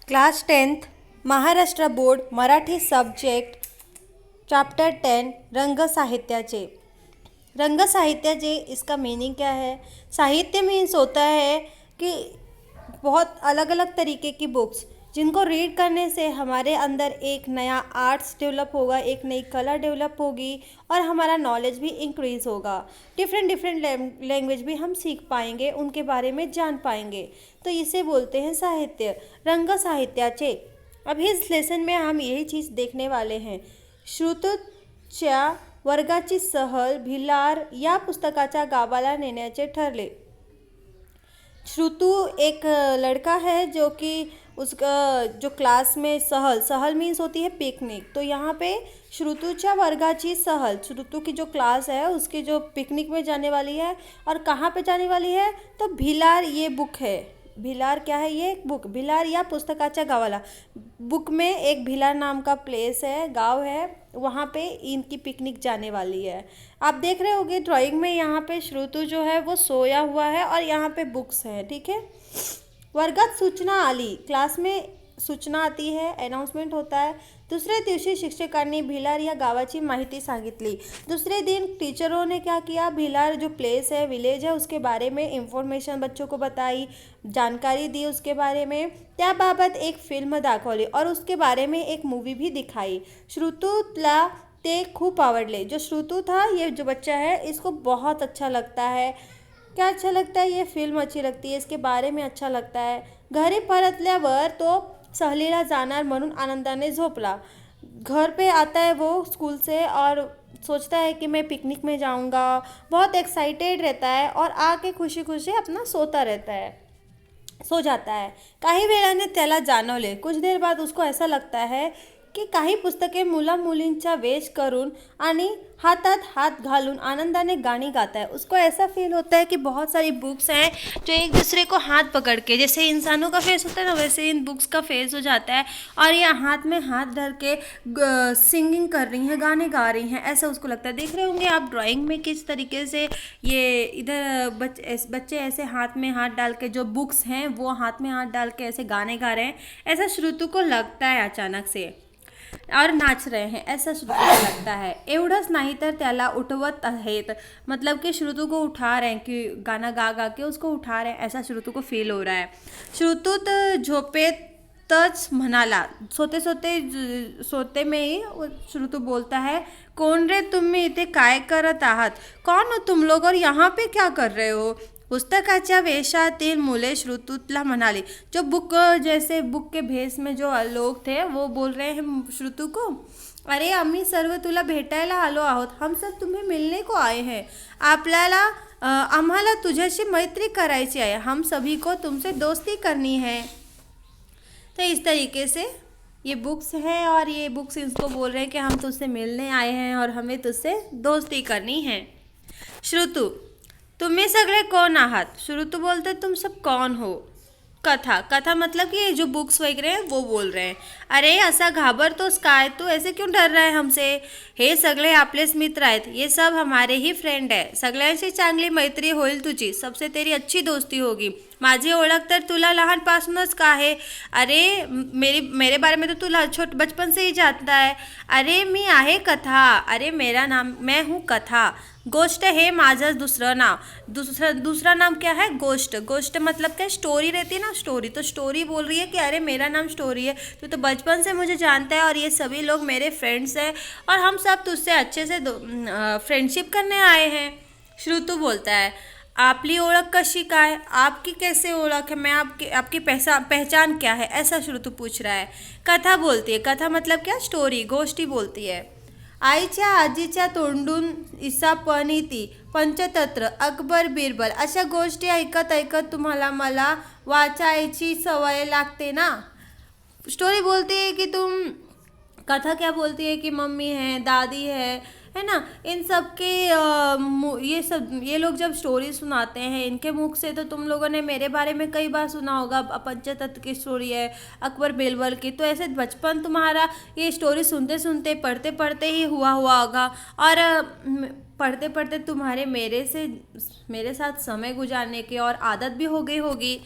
Class 10th Maharashtra board Marathi subject chapter 10 रंग साहित्याचे। रंग साहित्याचे इसका मीनिंग क्या है? साहित्य मीन्स होता है कि बहुत अलग अलग तरीके की बुक्स जिनको रीड करने से हमारे अंदर एक नया आर्ट्स डेवलप होगा, एक नई कला डेवलप होगी और हमारा नॉलेज भी इंक्रीज़ होगा। डिफरेंट डिफरेंट लैंग्वेज भी हम सीख पाएंगे, उनके बारे में जान पाएंगे। तो इसे बोलते हैं साहित्य, रंग साहित्याचे। अभी इस लेसन में हम यही चीज़ देखने वाले हैं। श्रुतूच्या वर्गाची सहल भिलार या पुस्तकाच्या गावाला नेण्याचे ठरले। श्रुतु एक लड़का है जो कि उसका जो क्लास में सहल सहल मीन्स होती है पिकनिक। तो यहाँ पे श्रुतुच्या वर्गाची सहल, श्रुतु की जो क्लास है उसकी जो पिकनिक में जाने वाली है। और कहाँ पे जाने वाली है? तो भिलार ये बुक है। भिलार क्या है? ये एक बुक। भिलार या पुस्तकाच्या गावाला, बुक में एक भिलार नाम का प्लेस है, गांव है, वहाँ पे इनकी पिकनिक जाने वाली है। आप देख रहे होगे ड्राइंग में, यहाँ पे श्रुतु जो है वो सोया हुआ है और यहाँ पे बुक्स हैं, ठीक है। वर्गात सूचना आली, क्लास में सूचना आती है, अनाउंसमेंट होता है। दुसरे दिवशी शिक्षकांनी भिलार या गावाची माहिती सांगितली। दूसरे दिन टीचरों ने क्या किया? भिलार जो प्लेस है, विलेज है, उसके बारे में इंफॉर्मेशन बच्चों को बताई, जानकारी दी उसके बारे में। त्याबाबत एक फिल्म दाखवली और उसके बारे में एक मूवी भी दिखाई। श्रुतूला ते खूप आवडले। जो श्रुतु था, ये जो बच्चा है, इसको बहुत अच्छा लगता है। क्या अच्छा लगता है? ये फिल्म अच्छी लगती है, इसके बारे में अच्छा लगता है। घरी परतल्यावर तो सहलीला जाणार म्हणून आनंदाने झोपला। घर पे आता है वो स्कूल से और सोचता है कि मैं पिकनिक में जाऊंगा, बहुत एक्साइटेड रहता है और आके खुशी खुशी अपना सोता रहता है, सो जाता है। काही वेळाने त्याला जाणवले, कुछ देर बाद उसको ऐसा लगता है कि काही पुस्तके मुला मुलींचा वेश करून आणि हाथात हाथ घालून आनंदाने गाणी गाता है। उसको ऐसा फील होता है कि बहुत सारी बुक्स हैं जो एक दूसरे को हाथ पकड़ के, जैसे इंसानों का फेस होता है ना, वैसे इन बुक्स का फेस हो जाता है और ये हाथ में हाथ धर के सिंगिंग कर रही हैं, गाने गा रही हैं, ऐसा उसको लगता है। देख रहे होंगे आप ड्राइंग में किस तरीके से ये इधर बच्चे ऐसे हाथ में हाथ डाल के, जो बुक्स हैं वो हाथ में हाथ डाल के ऐसे गाने गा रहे हैं, ऐसा श्रुतु को लगता है अचानक से, और नाच रहे हैं, ऐसा श्रुतु को लगता है। एवढंच नाही तर त्याला उठवत आहेत, मतलब कि श्रुतु को उठा रहे हैं, कि गाना गा गा के उसको उठा रहे हैं, ऐसा श्रुतु को फील हो रहा है। श्रुतुत झोपेतच म्हणाला, सोते सोते में ही श्रुतु बोलता है, कौन रे तुम्ही इथे काय करत आहात? कौन हो तुम लोग और यहाँ पे क्या कर रहे हो? पुस्तकाच्या वेशातील मुले श्रुतुला म्हणाली। जो बुक, जैसे बुक के भेस में जो लोग थे वो बोल रहे हैं श्रुतु को, अरे आम्ही सर्व तुला भेटायला आलो आहोत, हम सब तुम्हें मिलने को आए हैं, आपल्याला आम्हाला तुझ्याशी मैत्री करायची आहे, हम सभी को तुमसे दोस्ती करनी है। तो इस तरीके से ये बुक्स हैं और ये बुक्स इसको बोल रहे हैं कि हम तुझसे मिलने आए हैं और हमें तुझसे दोस्ती करनी है। श्रुतु, तुम्ही सगळे कोण आहात? श्रुतु बोलते तुम सब कौन हो? कथा, कथा मतलब कि ये जो बुक्स वगैरह हैं वो बोल रहे हैं, अरे असा घाबरतोस काय? तू ऐसे क्यों डर रहा है हमसे? हे सगळे आपलेच मित्र आहेत, ये सब हमारे ही फ्रेंड है, सगळ्यांशी चांगली मैत्री होईल तुझी, सबसे तेरी अच्छी दोस्ती होगी। माझी ओळख तर तुला लहानपासूनच का आहे? अरे मेरे बारे में तो तू बचपन से ही जानता है। अरे मी आहे कथा, अरे मेरा नाम, मैं हूँ कथा। गोष्ट है माझं दूसरा नाम, दूसरा नाम क्या है? गोष्ट। गोष्ट मतलब क्या? स्टोरी रहती है ना, स्टोरी। तो स्टोरी बोल रही है कि अरे मेरा नाम स्टोरी है, तू तो बचपन से मुझे जानता है और ये सभी लोग मेरे फ्रेंड्स हैं और हम सब तुझसे अच्छे से फ्रेंडशिप करने आए हैं। श्रुतु बोलता है, आपली ओळख कशी काय? आपकी कैसे ओळख है? मैं आपकी पहचान क्या है? ऐसा श्रुतु पूछ रहा है। कथा बोलती है, कथा मतलब क्या? स्टोरी, गोष्टी बोलती है। आईच्या आजीच्या तोंडून इसापनीती, पंचतंत्र, अकबर बिरबल अशा गोष्टी ऐकत ऐकत तुम्हाला मला वाचायची सवय लागते ना। स्टोरी बोलती है कि तुम, कथा क्या बोलती है कि मम्मी है, दादी है ना, इन सब के ये लोग जब स्टोरी सुनाते हैं इनके मुख से, तो तुम लोगों ने मेरे बारे में कई बार सुना होगा, पंचतंत्र की स्टोरी है, अकबर बिरबल की, तो ऐसे बचपन तुम्हारा ये स्टोरी सुनते सुनते, पढ़ते पढ़ते ही हुआ होगा और पढ़ते पढ़ते तुम्हारे मेरे साथ समय गुजारने की और आदत भी हो गई होगी।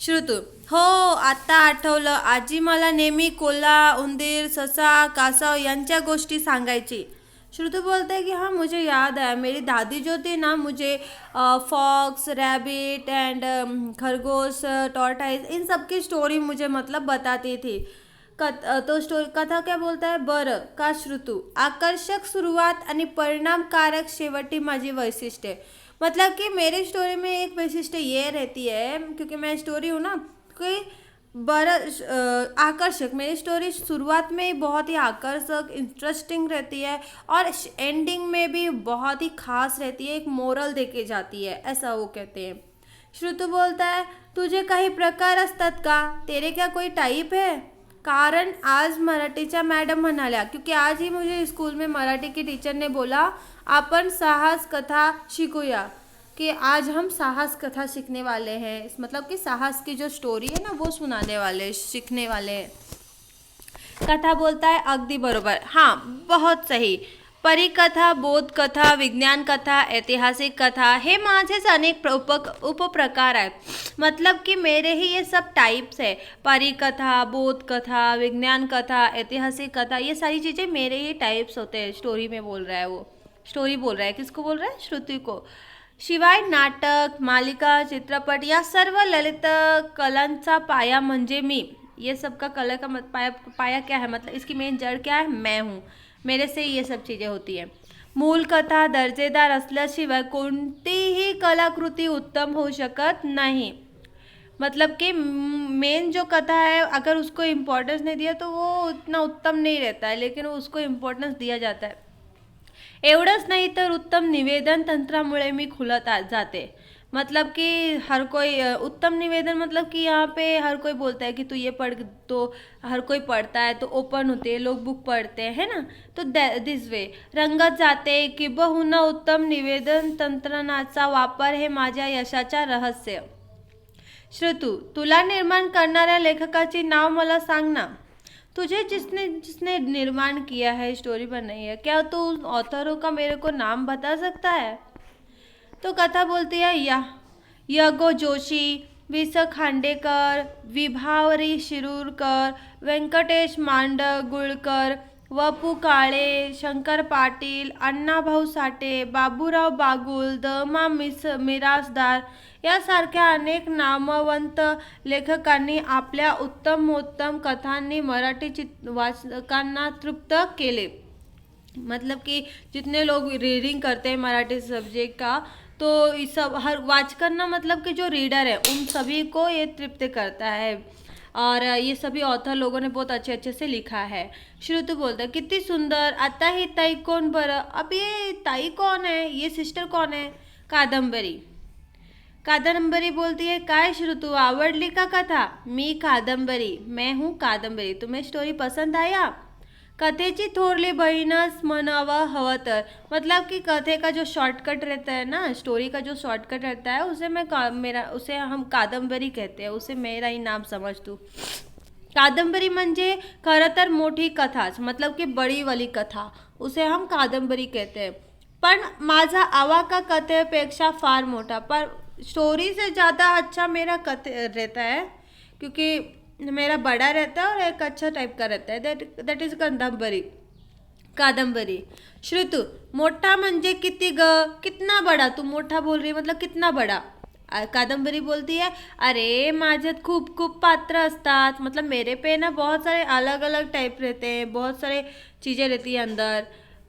श्रुतू: हो, आता आठवलं. आजी मला नेहमी कोल्हा, उंदीर, ससा, कासव यांच्या गोष्टी सांगायची. श्रुतू बोलते कि हाँ, मुझे याद है. मेरी दादी जो थी ना, मुझे फॉक्स, रैबिट एंड खरगोश, टॉर्टाइस, इन सब की स्टोरी मुझे मतलब बताती थी. तो स्टोरी कथा क्या बोलता है, बरं का श्रुतू. आकर्षक सुरुवात आणि परिणामकारक शेवटी माझी वैशिष्ट्य. मतलब कि मेरी स्टोरी में एक वैशिष्ट्य ये रहती है, क्योंकि मैं स्टोरी हूँ ना, कि आकर्षक. मेरी स्टोरी शुरुआत में ही बहुत ही आकर्षक, इंटरेस्टिंग रहती है और एंडिंग में भी बहुत ही खास रहती है, एक मोरल देके जाती है, ऐसा वो कहते हैं. श्रुतू बोलता है, तुझे काही प्रकार असतात का, तेरे क्या कोई टाइप है. कारण आज मराठीच्या मॅडम म्हणाल्या, क्योंकि आज ही मुझे स्कूल में मराठी की टीचर ने बोला अपन साहस कथा शिकूया, कि आज हम साहस कथा सीखने वाले हैं. मतलब कि साहस की जो स्टोरी है ना, वो सुनाने वाले, सीखने वाले हैं. कथा बोलता है, अगदी बरोबर, हाँ, बहुत सही. परिकथा, बोधकथा, विज्ञान कथा, ऐतिहासिक कथा हे माझेच अनेक उपप्रकार आहेत. मतलब कि मेरे ही ये सब टाइप्स है. परिकथा, बोधकथा, विज्ञान कथा, ऐतिहासिक कथा, ये सारी चीज़ें मेरे ही टाइप्स होते हैं. स्टोरी में बोल रहा है वो. स्टोरी बोल रहा है, किसको बोल रहा है, श्रुति को. शिवाय नाटक, मालिका, चित्रपट या सर्व ललित कलांचा पाया म्हणजे मी. ये सब का कला का पाया क्या है, मतलब इसकी मेन जड़ क्या है, मैं हूँ. मेरे से ये सब चीज़ें होती है. मूल कथा दर्जेदार असल्याशिवाय कोणतीही कलाकृती उत्तम होऊ शकत नाही. मतलब कि मेन जो कथा है, अगर उसको इम्पोर्टेंस नहीं दिया तो वो उतना उत्तम नहीं रहता है, लेकिन उसको इम्पोर्टेंस दिया जाता है. एवढंच नाही तर उत्तम निवेदन तंत्रामुळे मी खुलत जाते. मतलब कि हर कोई उत्तम निवेदन, मतलब कि यहाँ पे हर कोई बोलता है कि तू ये पढ़, तो हर कोई पढ़ता है, तो ओपन होते हैं लोग, बुक पढ़ते हैं ना, तो दिस वे रंगत जाते. किंबहुना उत्तम निवेदन तंत्रज्ञानाचा वापर हे माझ्या यशाच्या रहस्य. श्रुतू: तुला निर्माण करणाऱ्या लेखकाचे नाव मला सांग ना. तुझे जिसने जिसने निर्माण किया है, स्टोरी बनाई है, क्या तू उन ऑथरों का मेरे को नाम बता सकता है. तो कथा बोलती है, यगो जोशी, वि स खांडेकर, विभावरी शिरूरकर, व्यंकटेश मांडगुळकर, वपू काळे, शंकर पाटील, अण्णाभाऊ साठे, बाबूराव बागुल, द मिरासदार यासारख्या अनेक नामवंत लेखकांनी आपल्या उत्तमोत्तम कथांनी मराठी वाचकांना तृप्त केले. मतलब कि जितने लोग रीडिंग करते हैं मराठी सब्जेक्ट का, तो इस सब हर वाचकरना, मतलब कि जो रीडर है उन सभी को ये तृप्त करता है. और ये सभी ऑथर लोगों ने बहुत अच्छे अच्छे से लिखा है. श्रुतु बोलता है, कितनी सुंदर. आता ही ताई कौन बरं. अब ये ताई कौन है, ये सिस्टर कौन है. कादंबरी. कादंबरी बोलती है, काय श्रुतु, आवडली का कथा. मी कादंबरी, मैं हूँ कादंबरी. तुम्हें स्टोरी पसंद आया. कथेची थोरली बहीणच म्हणावं हवं तर. मतलब कि कथे का जो शॉर्टकट रहता है ना, स्टोरी का जो शॉर्टकट रहता है, उसे हम कादंबरी कहते हैं. उसे मेरा ही नाम समझ तू. कादंबरी म्हणजे खरं तर मोठी कथाच, मतलब कि बड़ी वाली कथा, उसे हम कादंबरी कहते हैं. पण माझा आवाका कथेपेक्षा फार मोठा, पर स्टोरी से ज़्यादा अच्छा मेरा कथे रहता है, क्योंकि मेरा बड़ा रहता है और एक अच्छा टाइप का रहता है. दैट इज कादंबरी. श्रुतु: मोठा म्हणजे किती ग, कितना बड़ा. तू मोठा बोल रही है, मतलब कितना बड़ा. कादंबरी बोलती है, अरे माझ्यात खूप खूप पात्र असतात. मतलब मेरे पे ना बहुत सारे अलग अलग टाइप रहते हैं, बहुत सारे चीज़ें रहती है अंदर.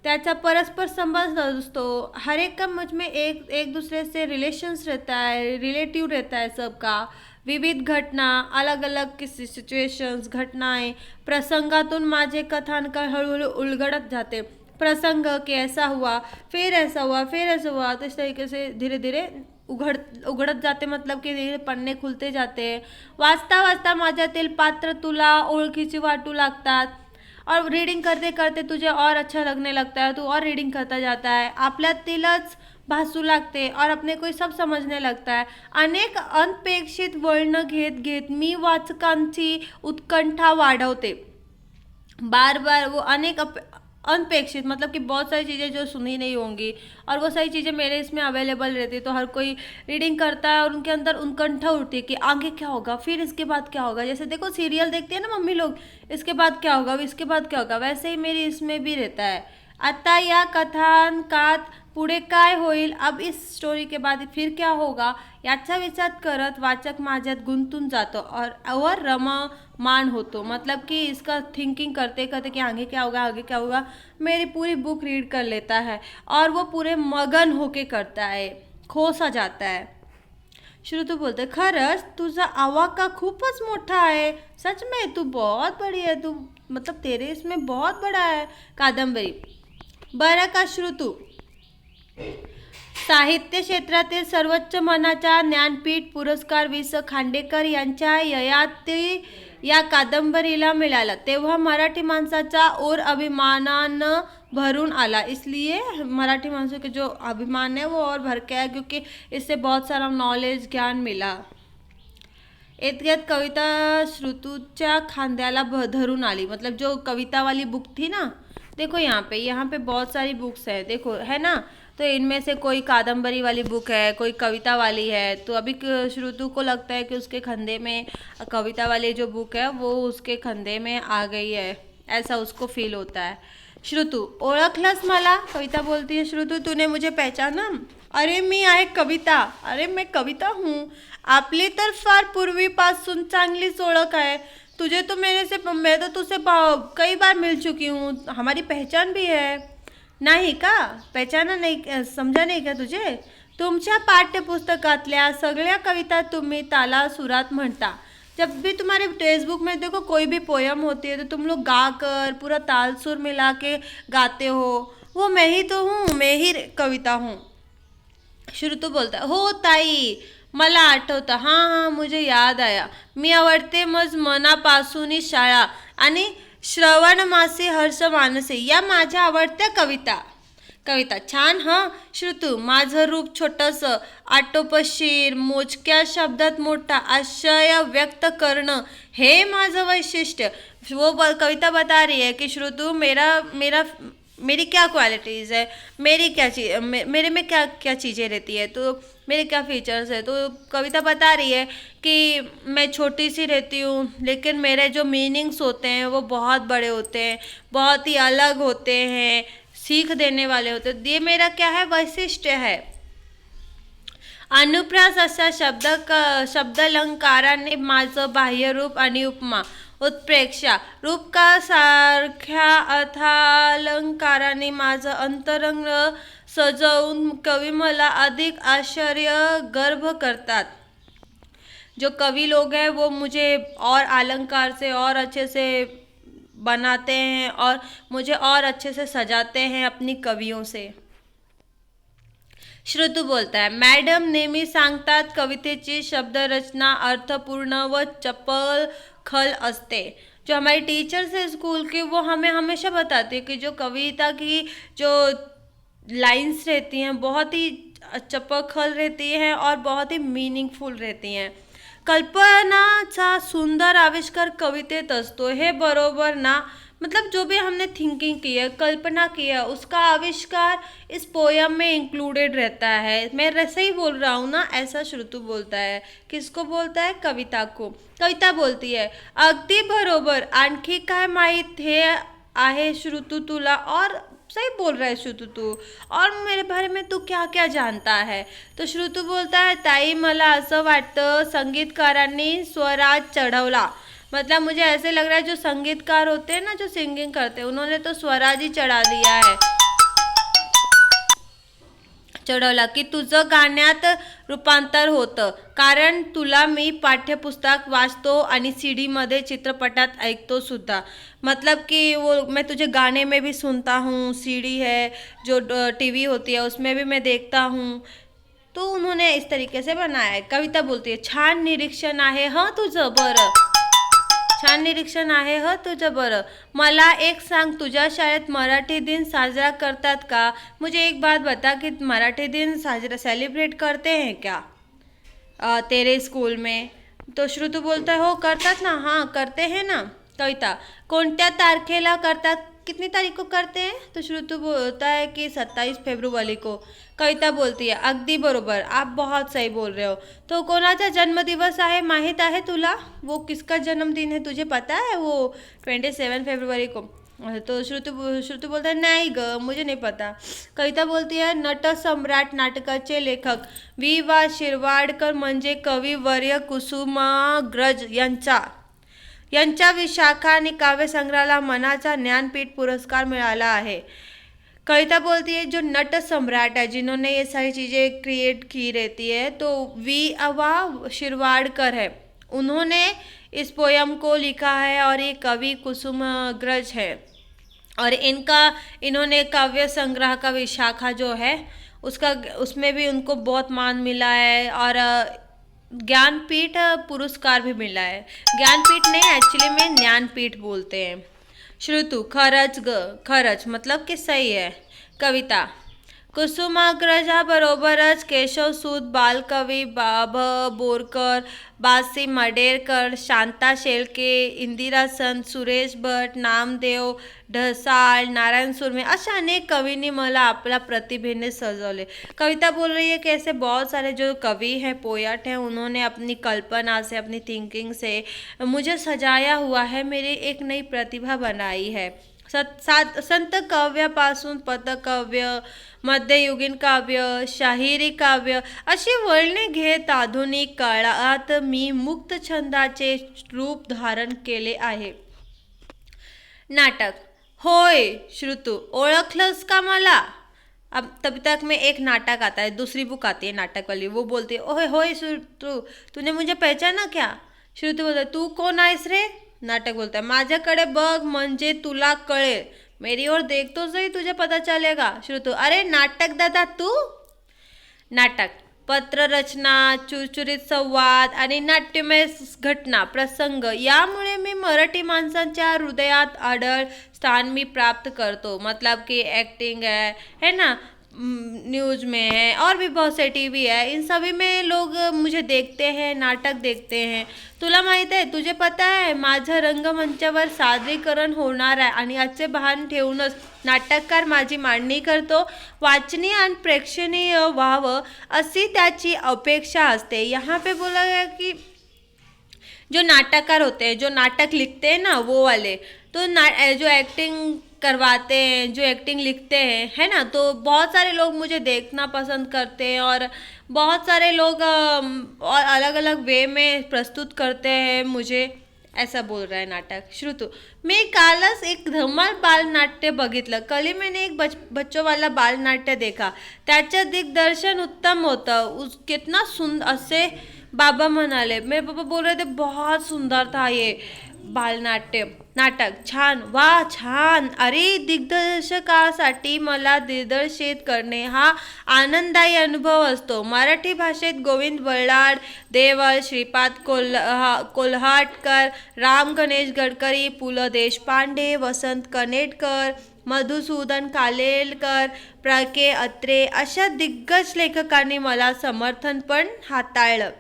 त्याचा परस्पर संबंध असतो. हर एक का मुझ में एक दूसरे से रिलेशन्स रहता है, रिलेटिव रहता है सबका. विविध घटना, अलग अलग की सिच्युएशन्स, घटनाएं, प्रसंगातून माझे कथानक हळूहळू उलगडत जाते. प्रसंग कि ऐसा हुआ, फिर ऐसा हुआ, फिर ऐसा हुआ, तो इस तरीके से धीरे धीरे उघडत जाते. मतलब कि धीरे पन्ने खुलते जाते. वाचता वाचता माझ्यातील पात्र तुला ओळखीची वाटू लागतात. और रीडिंग करते करते तुझे और अच्छा लगने लगता है, तू और रीडिंग करता जाता है. आपल्यातीलच भासू लागते और अपने को सब समजने लगता है. अनेक अनपेक्षित वळणं घेत घेत मी वाचकांची उत्कंठा वाढवते. बार बार वो अनपेक्षित, मतलब कि बहुत सारी चीज़ें जो सुनी नहीं होंगी और वो सारी चीज़ें मेरे इसमें अवेलेबल रहती है, तो हर कोई रीडिंग करता है और उनके अंदर उत्कंठा उठती है कि आगे क्या होगा, फिर इसके बाद क्या होगा। जैसे देखो सीरियल देखती है ना मम्मी लोग, इसके बाद क्या होगा, इसके बाद क्या होगा, वैसे ही मेरी इसमें भी रहता है। आता या कथानकात पुढे काय होईल, अब इस स्टोरी के बाद फिर क्या होगा याचा विचार करत वाचक माझ्यात गुंतून जातो और रममाण होतो। मतलब कि इसका थिंकिंग करते करते कि आगे क्या होगा, आगे क्या होगा, मेरी पूरी बुक रीड कर लेता है और वो पूरे मगन होके करता है, खो सा जाता है। श्रुतू बोलते खरंच तुझा आवाका खूपच मोठा आहे, सच में तू बहुत बड़ी है, तू मतलब तेरे इसमें बहुत बड़ा है कादंबरी। बरं का श्रुतू, साहित्य क्षेत्रातील सर्वोच्च मानाचा ज्ञानपीठ पुरस्कार वि. स. खांडेकर यांच्या ययाती या कादंबरीला मिळाला तेव्हा मराठी माणसाचा और अभिमानानं भरून आला। इसलिए मराठी माणसों के जो अभिमान है वो और भर के आया, क्योंकि इससे बहुत सारा नॉलेज ज्ञान मिला। इतक्यात कविता श्रुतूच्या खांद्याला धरून आली, मतलब जो कविता वाली बुक थी ना, देखो यहाँ पे बहुत सारी बुक्स है, देखो है ना, तो इनमें से कोई कादंबरी वाली बुक है, कोई कविता वाली है, तो अभी श्रुतु को लगता है कि उसके कंधे में कविता वाली जो बुक है वो उसके कंधे में आ गई है, ऐसा उसको फील होता है। श्रुतु ओळखलंस मला, कविता बोलती है श्रुतु तूने मुझे पहचाना, अरे मी आहे कविता, अरे मैं कविता हूँ, आपली तर फार पूर्वीपासून चांगलीच ओळख आहे, तुझे तो मैं तो तुझसे कई बार मिल चुकी हूँ, हमारी पहचान भी है। नाही का, पहचाना नाही, समजा नाही का तुझे, तुमच्या पाठ्यपुस्तकातल्या सगळ्या कविता तुम्ही ताला सुरात म्हणता, जब भी तुम्हारे फेसबुक में देखो कोई भी पोयम होती है तो तुम लोग गा कर पूरा ताल सुर मिला के गाते हो, वो मैं ही तो हूँ, मैं ही कविता हूँ। श्रुतु बोलता हो ताई मला आठवतं, हां हां मुझे याद आया, मी आवडते मज मनापासून शाळा आणि श्रवण मासे हर्ष मानसे या माझ्या आवडत्या कविता। कविता छान हां श्रुतू, माझं रूप छोटंसं, आटोपशीर, मोजक्या शब्दात मोठा आशय व्यक्त करणं हे माझं वैशिष्ट्य। वो कविता बता रही है कि श्रुतु मेरा मेरा मेरी क्या क्वालिटीज़ है, मेरी क्या चीज़ मेरे में क्या क्या चीज़ें रहती है, तो मेरे क्या फीचर्स है। तो कविता बता रही है कि मैं छोटी सी रहती हूँ लेकिन मेरे जो मीनिंग्स होते हैं वो बहुत बड़े होते हैं, बहुत ही अलग होते हैं, सीख देने वाले होते हैं, ये मेरा क्या है वैशिष्ट्य है। अनुप्रास अशा शब्दालंकाराने माझं बाह्यरूप आणि उपमा उत्प्रेक्षा रूप का सारख्या अर्थालंकाराने माझं अंतरंग सजवून कवी मला अधिक आश्चर्य गर्भ करतात। जो कवि लोग हैं वो मुझे और अलंकार से और अच्छे से बनाते हैं और मुझे और अच्छे से सजाते हैं अपनी कवियों से। श्रुतु बोलता है मॅडम नेहमी सांगतात कवितेची शब्दरचना अर्थपूर्ण व चपल खल असते। जो हमारी टीचर्स है स्कूल की वो हमें हमेशा बताती है कि जो कविता की जो लाइंस रहती हैं बहुत ही चपखल रहती हैं और बहुत ही मीनिंगफुल रहती हैं। कल्पनाचा सुंदर आविष्कार कवितेत असतो, हे बरोबर ना, मतलब जो भी हमने थिंकिंग की है, कल्पना की है, उसका आविष्कार इस पोयम में इंक्लूडेड रहता है। मैं ऐसे ही बोल रहा हूँ ना, ऐसा श्रुतु बोलता है। किसको बोलता है? कविता को। कविता बोलती है अगदी बरोबर, आणखी काय माहीत हे आहे श्रुतु तुला, और सही बोल रहा है श्रुतु तू, और मेरे बारे में तू क्या क्या जानता है। तो श्रुतु बोलता है ताई मला असं वाटतं संगीतकारांनी स्वराज चढवला, मतलब मुझे ऐसे लग रहा है जो संगीतकार होते हैं ना, जो सिंगिंग करते हैं, उन्होंने तो स्वराज ही चढ़ा दिया है, चढवला की तुझं गाण्यात रूपांतर होतं, कारण तुला मी पाठ्यपुस्तक वाचतो आणि CD मध्ये चित्रपटात ऐकतो सुद्धा। मतलब कि वो मैं तुझे गाने में भी सुनता हूँ, CD है जो TV होती है उसमें भी मैं देखता हूँ। तो उन्होंने इस तरीके से बनाया है। कविता बोलती है छान निरीक्षण आहे हं तुझं, बरं छान निरीक्षण आहे ह तुझं, बरं मला एक सांग तुझ्या शाळेत मराठी दिन साजरा करतात का? मुझे एक बात बता कि मराठी दिन साजरा सेलिब्रेट करते हैं क्या तेरे स्कूल में? तो श्रुतु बोलता है हो करतात ना, हाँ करते हैं ना। कविता कोणत्या तारखेला करतात कितनी तारीख को करते हैं? तो श्रुतु बोलता है कि 27 फेब्रुवारी को। कविता बोलती है अगदी बरोबर, आप बहुत सही बोल रहे हो। तो कोणाचा जन्मदिवस आहे माहीत आहे तुला? वो किसका जन्मदिन है तुझे पता है? वो 27 फेब्रुवारी को। तो श्रुतु बोलता है नाही ग, मुझे नहीं पता। कविता बोलती है नट सम्राट नाटकाचे लेखक वि वा शिरवाडकर म्हणजे कविवर्य कुसुमाग्रज यांच्या विशाखा आणि काव्यसंग्रहाला मनाचा ज्ञानपीठ पुरस्कार मिळाला आहे। कविता बोलती है जो नट सम्राट है जिन्होंने ये सारी चीज़ें क्रिएट की रहती है तो वी अवा शिरवाडकर है, उन्होंने इस पोयम को लिखा है और ये कवि कुसुमाग्रज है और इन्होंने काव्य संग्रह का विशाखा जो है उसमें भी उनको बहुत मान मिला है और ज्ञानपीठ पुरस्कार भी मिला है। ज्ञानपीठ नहीं, एक्चुअली में ज्ञानपीठ बोलते हैं। श्रुतु खरंच मतलब कि सही है। कविता कुसुमाग्रजाबरोबरच केशवसूत बालकवी बोरकर, बासी मडेरकर, शांता शेळके, इंदिरा संत, सुरेश भट, नामदेव ढसाळ, नारायण सुरमे अशा अनेक कवींनी मला आपल्या प्रतिभेने सजवले। कविता बोल रही है कि ऐसे बहुत सारे जो कवि हैं, पोएट हैं, उन्होंने अपनी कल्पना से, अपनी थिंकिंग से मुझे सजाया हुआ है, मेरी एक नई प्रतिभा बनाई है। संत काव्यापासून पदकाव्य, मध्ययुगीन काव्य, शाहिरी काव्य अशी वळणे घेत आधुनिक काळात मी मुक्त छंदाचे रूप धारण केले आहे। नाटक होय श्रुतु, ओळखलंस का मला? अब तब तक में एक नाटक आता है, दूसरी बुक आती है नाटक वाली, वो बोलती है ओहे होय श्रुतु तूने मुझे पहचाना क्या? श्रुतु बोलता तू कोण आहेस रे? नाटक बोलता है माझ्याकडे बघ म्हणजे तुला कळेल, मेरी ओर देख तो सही तुझे पता चलेगा। श्रुतु अरे नाटक दादा तू? नाटक पत्र रचना, चुरचुरीत संवाद आणि नाट्यमय घटना प्रसंग यामुळे मी मराठी माणसांच्या हृदयात अढळ स्थान मी प्राप्त करतो। मतलब कि एक्टिंग है ना, न्यूज़ में है और भी बहुत से टीवी है, इन सभी में लोग मुझे देखते हैं, नाटक देखते हैं। तुला माहीत आहे, तुझे पता आहे माझं रंगमंचावर सादरीकरण होणार आहे आणि याचे भान ठेवूनच नाटककार माझी मांडणी करतो, वाचनीय आणि प्रेक्षणीय व्हावं अशी त्याची अपेक्षा असते। यहाँ पे बोला गया कि जो नाटककार होते हैं, जो नाटक लिखते हैं ना वो वाले, तो जो एक्टिंग करवाते हैं, जो एक्टिंग लिखते हैं, है ना, तो बहुत सारे लोग मुझे देखना पसंद करते हैं और बहुत सारे लोग और अलग अलग वे में प्रस्तुत करते हैं मुझे, ऐसा बोल रहा है नाटक। श्रुतु मी कालच एक धमाल बालनाट्य बघितलं, कल मैंने एक बच्चों वाला बालनाट्य देखा, त्याचं दिग्दर्शन उत्तम होतं, कितना सुंदर असे बाबा म्हणाले, मेरे पापा बोल रहे थे बहुत सुंदर था ये बालनाट्य नाटक, छान वा छान। अरे दिग्दर्शकासाठी मला दिग्दर्शित करणे हा आनंददायी अनुभव असतो। मराठी भाषेत गोविंद बल्लाळ, देवल, श्रीपाद कोल्हाटकर, राम गणेश गडकरी, पु ल देशपांडे, वसंत कनेटकर, मधुसूदन कालेलकर, प्र के अत्रे अशा दिग्गज लेखकांनी मला समर्थन पण हाताळलं।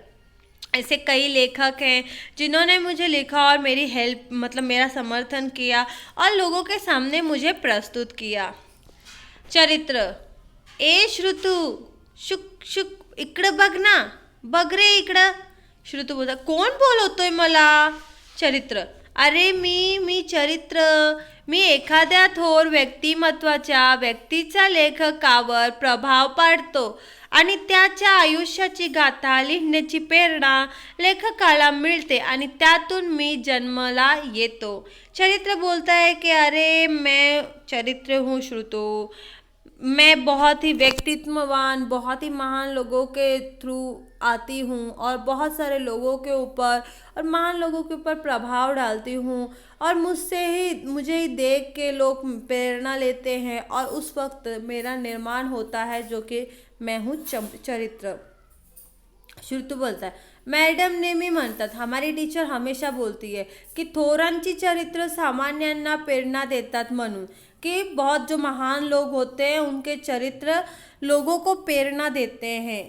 ऐसे कई लेखक हैं जिन्होंने मुझे लिखा और मेरी हेल्प मतलब मेरा समर्थन किया और लोगों के सामने मुझे प्रस्तुत किया। चरित्र ए श्रुतु शुक शुक इकडं बघ ना, बघ रे इकडं। श्रुतु बोलता कोण बोलवतोय मला? चरित्र अरे मी चरित्र, मी एखाद्या थोर व्यक्तिमत्वाच्या व्यक्तीचा लेखकावर प्रभाव पाडतो आणि त्याच्या आयुष्याची गाथा लिहिण्याची प्रेरणा लेखकाला मिळते आणि त्यातून मी जन्माला येतो। चरित्र बोलता है कि अरे मैं चरित्र हूँ श्रुतु, मैं बहुत ही व्यक्तित्ववान, बहुत ही महान लोगों के थ्रू आती हूँ और बहुत सारे लोगों के ऊपर और महान लोगों के ऊपर प्रभाव डालती हूँ और मुझे ही देख के लोग प्रेरणा लेते हैं और उस वक्त मेरा निर्माण होता है जो कि मैं हूँ चरित्र। श्रुतु बोलता है मॅडम नेहमी म्हणतात, हमारी टीचर हमेशा बोलती है कि थोरांची चरित्र सामान्यांना प्रेरणा देतात म्हणून, कि बहुत जो महान लोग होते हैं उनके चरित्र लोगों को प्रेरणा देते हैं।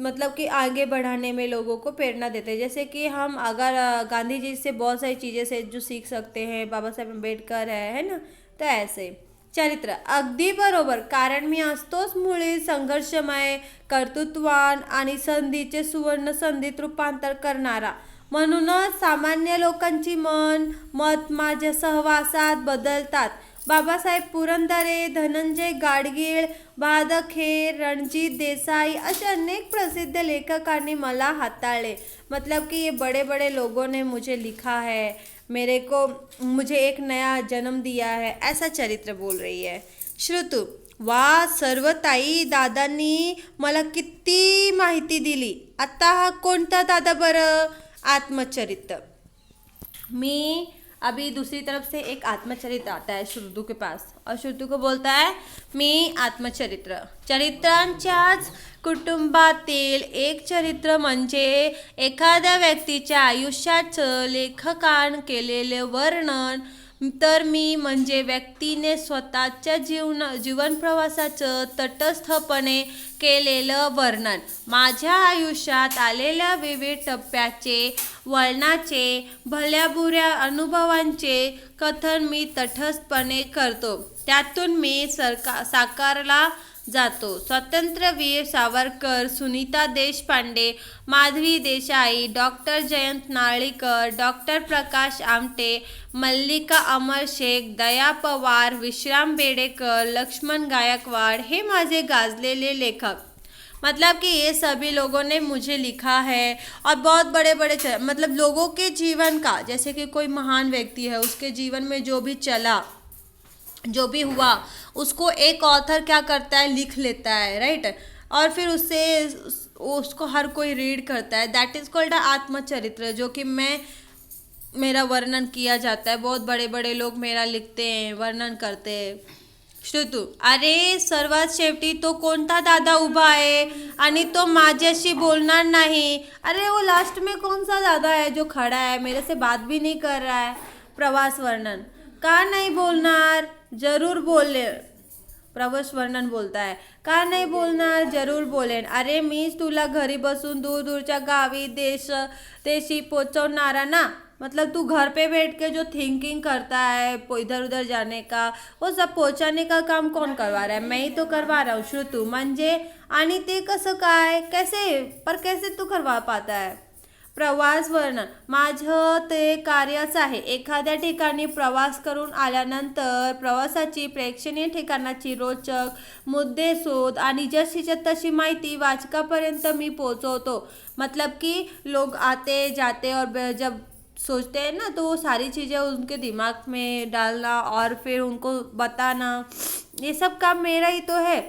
मतलब कि आगे बढ़ाने में लोगों को प्रेरणा देते हैं। जैसे कि हम अगर गांधी जी से बहुत सारी चीज़ें से जो सीख सकते हैं, बाबा साहेब आंबेडकर है ना, तो ऐसे चरित्र अगदी बरोबर, कारण मी असतोच मुळे संघर्षमय, कर्तृत्वान आणि संधीचे सुवर्ण संधीत रूपांतर करणारा. म्हणूनच सामान्य लोकांची मत माझ्या सहवासात बदलतात. बाबासाहेब पुरंदरे, धनंजय गाडगीळ, बहादूर खेर, रणजीत देसाई असे अनेक प्रसिद्ध लेखकांनी मला हाताळले. मतलब कि ये बड़े बड़े लोगों ने मुझे लिखा है, मुझे एक नया जन्म दिया है, ऐसा चरित्र बोल रही है. श्रुतू, वा सर्व ताई, दादांनी मला किती माहिती दिली. आता हा कोणता दादा बरं? आत्मचरित्र. मी अभी दूसरी तरफ से एक आत्मचरित्र आता है श्रुतू के पास, और श्रुतू को बोलता है मी आत्मचरित्र. चरित्रांच्याच कुटुंबातील एक चरित्र म्हणजे एखाद्या व्यक्तीच्या आयुष्याचं लेखकान केलेले वर्णन. तर मी म्हणजे व्यक्तीने स्वतःच्या जीवन प्रवासाचं तटस्थपणे केलेलं वर्णन. माझ्या आयुष्यात आलेल्या विविध टप्प्याचे, वळणाचे, भल्याबुऱ्या अनुभवांचे कथन मी तटस्थपणे करतो. त्यातून मी साकारला जातो. स्वातंत्र्यवीर सावरकर, सुनीता देशपांडे, माधवी देसाई, डॉक्टर जयंत नारळीकर, डॉक्टर प्रकाश आमटे, मल्लिका अमर शेख, दया पवार, विश्राम बेडेकर, लक्ष्मण गायकवाड हे माझे गाजलेले लेखक. मतलब कि ये सभी लोगों ने मुझे लिखा है, और बहुत बड़े बड़े मतलब लोगों के जीवन का, जैसे कि कोई महान व्यक्ति है, उसके जीवन में जो भी चला, जो भी हुआ, उसको एक ऑथर क्या करता है, लिख लेता है, राइट, और फिर उसको हर कोई रीड करता है. दैट इज़ कॉल्ड आत्मचरित्र, जो कि मेरा वर्णन किया जाता है. बहुत बड़े बड़े लोग मेरा लिखते हैं, वर्णन करते हैं. श्रुतू, अरे सर्वात शेवटी तो कोणता दादा उभा आहे आणि तो माझ्याशी बोलणार नाही. अरे वो लास्ट में कौन सा दादा है जो खड़ा है, मेरे से बात भी नहीं कर रहा है. प्रवास वर्णन, का नहीं बोलणार, जरूर बोले. प्रवास वर्णन बोलता है, का नाही बोलणार, जरूर बोलेन. अरे मीच तुला घरी बसून दूर दूरच्या गावी देशी पोचवणारा ना. मतलब तू घर पे बैठ के जो थिंकिंग करता है इधर उधर जाने का, वो सब पहुंचाने का काम कौन करवा रहा है, मैं ही तो करवा रहा हूँ. श्रुतू, म्हणजे आणि ते कसं काय, कैसे तू करवा पाता है. प्रवास वर्णन, माझं ते कार्यच आहे. एखाद्या ठिकाणी प्रवास करून आल्यानंतर प्रवासाची, प्रेक्षणीय ठिकाणाची रोचक मुद्देसूद आणि जशीच्या तशी माहिती वाचकापर्यंत मी पोहोचवतो. मतलब कि लोग आते जाते और जब सोचते हैं ना, तो वो सारी चीज़ें उनके दिमाग में डालना और फिर उनको बताना, ये सब काम मेरा ही तो है.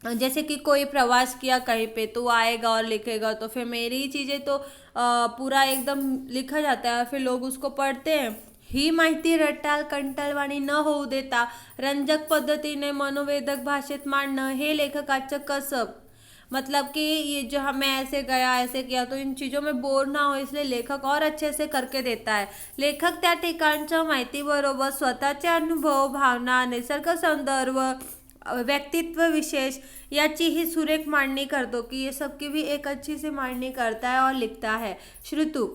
जैसे कि कोई प्रवास किया कहीं पे, तो वो आएगा और लिखेगा, तो फिर मेरी ही चीज़ें तो पूरा एकदम लिखा जाता है, और फिर लोग उसको पढ़ते हैं. ही माहिती रटाळ कंटाळवाणी न होऊ देता रंजक पद्धतीने मनोवेधक भाषेत मांडणं हे लेखकाचं कसब. मतलब कि ये जो हमें ऐसे गया, ऐसे किया, तो इन चीज़ों में बोर ना हो, इसलिए लेखक और अच्छे से करके देता है. लेखक त्या ठिकाणच्या माहितीबरोबर स्वतःचे अनुभव, भावना, निसर्ग संदर्भ, व्यक्तित्व विशेष याची ही सुरेख मांडणी करतो. कि ये सब की भी एक अच्छी सी मांडणी करता है और लिखता है. श्रुतू,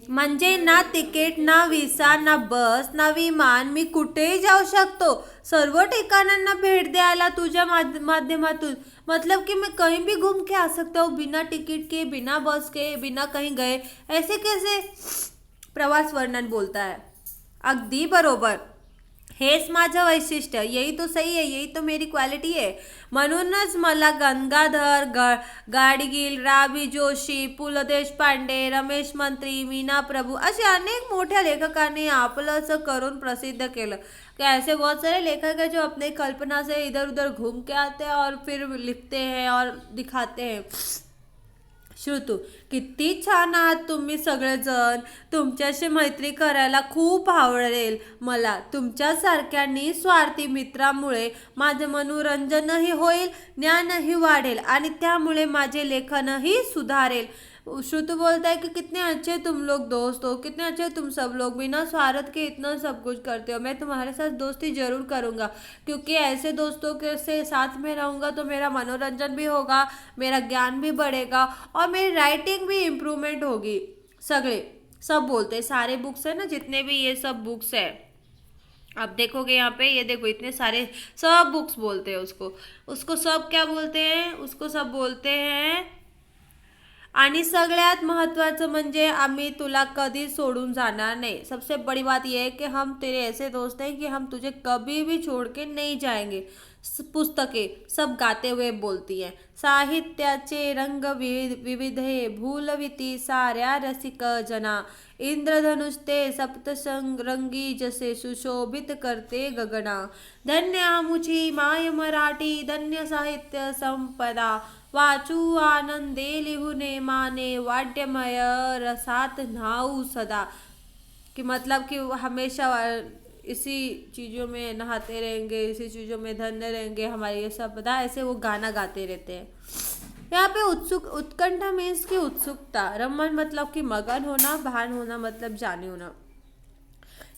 म्हणजे ना तिकीट, ना विसा, ना बस, ना विमान, मी कुठेही जाऊ शकतो सर्व ठिकाणांना भेट द्यायला तुझ्या माध्यमातून. मतलब कि मैं कहीं भी घूम के आ सकता हूँ, बिना टिकट के, बिना बस के, बिना कहीं गए. ऐसे कैसे. प्रवास वर्णन बोलता है, अगदी बरोबर, हेच माझं वैशिष्ट्य, यही तो सही है, यही तो मेरी क्वालिटी आहे. म्हणूनच मला गंगाधर गाडगीळ, राबी जोशी, पु ल देशपांडे, रमेश मंत्री, मीना प्रभू असे अनेक मोठ्या लेखकांनी आपलंच करून प्रसिद्ध केलं. कि ऐसे बहुत सारे लेखक हैं जो अपने कल्पना से इधर उधर घूम के आते हैं और फिर लिखते हैं और दिखाते हैं. श्रुतू, किती छान आहात तुम्ही सगळेजण. तुमच्याशी मैत्री करायला खूप आवडेल मला. तुमच्यासारख्या निस्वार्थी मित्रामुळे माझे मनोरंजनही होईल, ज्ञानही वाढेल आणि त्यामुळे माझे लेखनही सुधारेल. श्रुतु बोलता है कि कितने अच्छे तुम लोग दोस्त हो, कितने अच्छे तुम सब लोग, बिना स्वार्थ के इतना सब कुछ करते हो। मैं तुम्हारे साथ दोस्ती जरूर करूँगा, क्योंकि ऐसे दोस्तों के से साथ में रहूँगा तो मेरा मनोरंजन भी होगा, मेरा ज्ञान भी बढ़ेगा और मेरी राइटिंग भी इम्प्रूवमेंट होगी। सगले सब बोलते हैं, सारे बुक्स है ना, जितने भी ये सब बुक्स है, आप देखोगे यहाँ पे, ये देखो इतने सारे सब बुक्स बोलते हैं उसको। उसको सब क्या बोलते हैं, उसको सब बोलते हैं। आणि सगळ्यात महत्त्वाचं म्हणजे आम्ही तुला कधी सोडून जाणार नहीं। सबसे बड़ी बात यह है कि हम तेरे ऐसे दोस्त हैं कि हम तुझे कभी भी छोड़ के नहीं जाएंगे। पुस्तकें सब गाते हुए बोलती हैं। साहित्याचे रंग विविधे भूलविती साऱ्या रसिक जना, इंद्रधनुष ते सप्तरंगी जसे सुशोभित करते गगना। धन्य आमुची माय मराठी, धन्य साहित्य संपदा, वाचू आनंदे लिहुने माने, वाड्यमय रसात न्हाऊ सदा। कि मतलब कि हमेशा इसी चीज़ों में नहाते रहेंगे, इसी चीज़ों में धन्य रहेंगे, हमारी ये सब पता, ऐसे वो गाना गाते रहते हैं। यहाँ पे उत्कंठा मीन्स की उत्सुकता, रमन मतलब कि मगन होना, भान होना मतलब जाने होना।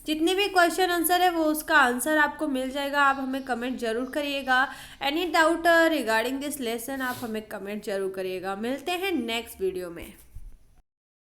जितने भी क्वेश्चन आंसर है वो उसका आंसर आपको मिल जाएगा। आप हमें कमेंट जरूर करिएगा। एनी डाउट रिगार्डिंग दिस लेसन आप हमें कमेंट जरूर करिएगा। मिलते हैं नेक्स्ट वीडियो में।